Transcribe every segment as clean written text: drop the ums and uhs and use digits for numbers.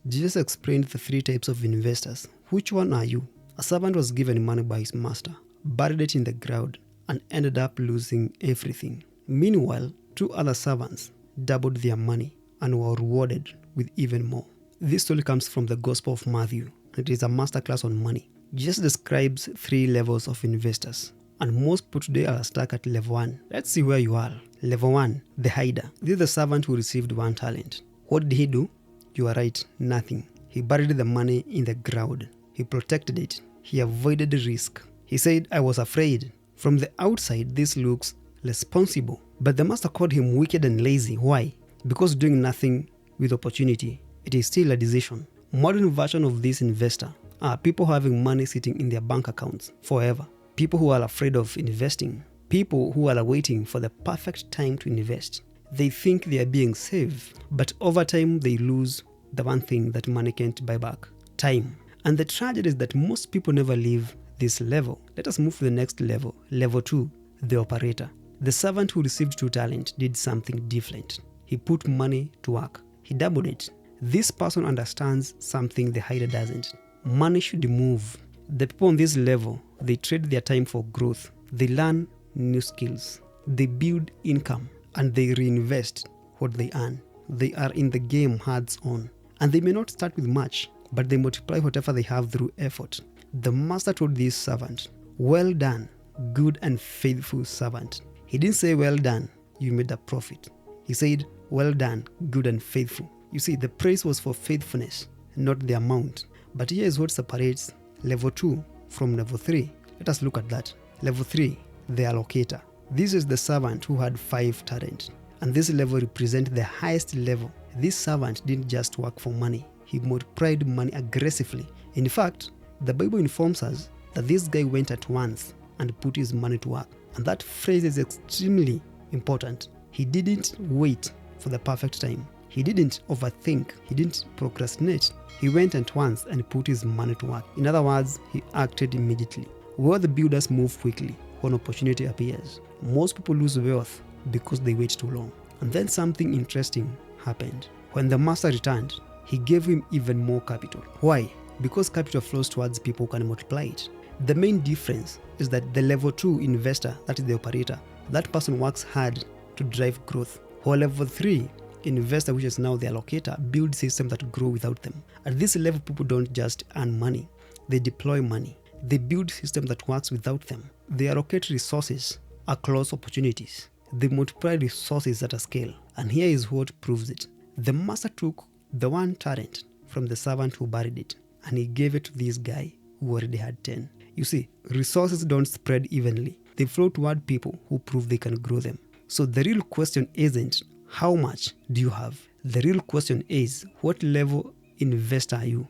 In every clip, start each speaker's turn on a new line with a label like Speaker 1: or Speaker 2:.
Speaker 1: Jesus explained the three types of investors. Which one are you? A servant was given money by his master, buried it in the ground, and ended up losing everything. Meanwhile, two other servants doubled their money and were rewarded with even more. This story comes from the Gospel of Matthew, and it is a masterclass on money. Jesus describes three levels of investors, and most people today are stuck at level 1. Let's see where you are. Level 1, the hider. This is the servant who received 1 talent. What did he do? You are right, nothing. He buried the money in the ground. He protected it. He avoided risk. He said, I was afraid. From the outside, this looks responsible. But the master called him wicked and lazy. Why? Because doing nothing with opportunity, it is still a decision. Modern version of this investor are people having money sitting in their bank accounts forever. People who are afraid of investing. People who are waiting for the perfect time to invest. They think they are being safe, but over time they lose the one thing that money can't buy back: time. And the tragedy is that most people never leave this level. Let us move to the next level. Level 2, the operator. The servant who received 2 talents did something different. He put money to work. He doubled it. This person understands something the hider doesn't. Money should move. The people on this level, they trade their time for growth. They learn new skills. They build income, and they reinvest what they earn. They are in the game hands on. And they may not start with much, but they multiply whatever they have through effort. The master told this servant, well done, good and faithful servant. He didn't say, well done, you made a profit. He said, well done, good and faithful. You see, the praise was for faithfulness, not the amount. But here is what separates level 2 from level 3. Let us look at that. Level 3, the allocator. This is the servant who had 5 talents. And this level represents the highest level. This servant didn't just work for money. He multiplied money aggressively. In fact, the Bible informs us that this guy went at once and put his money to work. And that phrase is extremely important. He didn't wait for the perfect time. He didn't overthink. He didn't procrastinate. He went at once and put his money to work. In other words, he acted immediately. Where the builders move quickly when opportunity appears. Most people lose wealth because they wait too long. And then something interesting happened. When the master returned, he gave him even more capital. Why? Because capital flows towards people who can multiply it. The main difference is that the level 2 investor, that is the operator, that person works hard to drive growth. While level 3 investor, which is now the allocator, build systems that grow without them. At this level, people don't just earn money, they deploy money. They build systems that works without them. They allocate resources across opportunities. They multiply resources at a scale. And here is what proves it. The master took the 1 talent from the servant who buried it, and he gave it to this guy who already had 10. You see, resources don't spread evenly. They flow toward people who prove they can grow them. So the real question isn't how much do you have? The real question is, what level investor are you?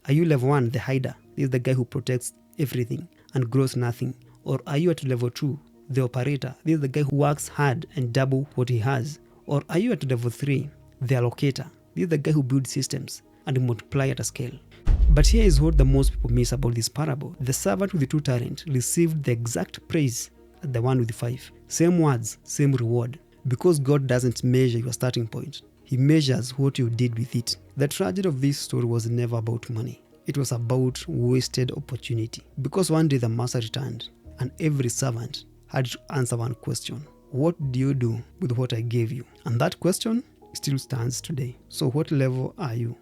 Speaker 1: Are you level 1, the hider? This is the guy who protects everything and grows nothing. Or are you at level 2, the operator? This is the guy who works hard and double what he has. Or are you at level 3, the allocator? This is the guy who builds systems and multiply at a scale. But here is what the most people miss about this parable. The servant with the 2 talents received the exact praise as the one with the 5. Same words, same reward. Because God doesn't measure your starting point. He measures what you did with it. The tragedy of this story was never about money. It was about wasted opportunity. Because one day the master returned and every servant had to answer one question. What do you do with what I gave you? And that question still stands today. So what level are you?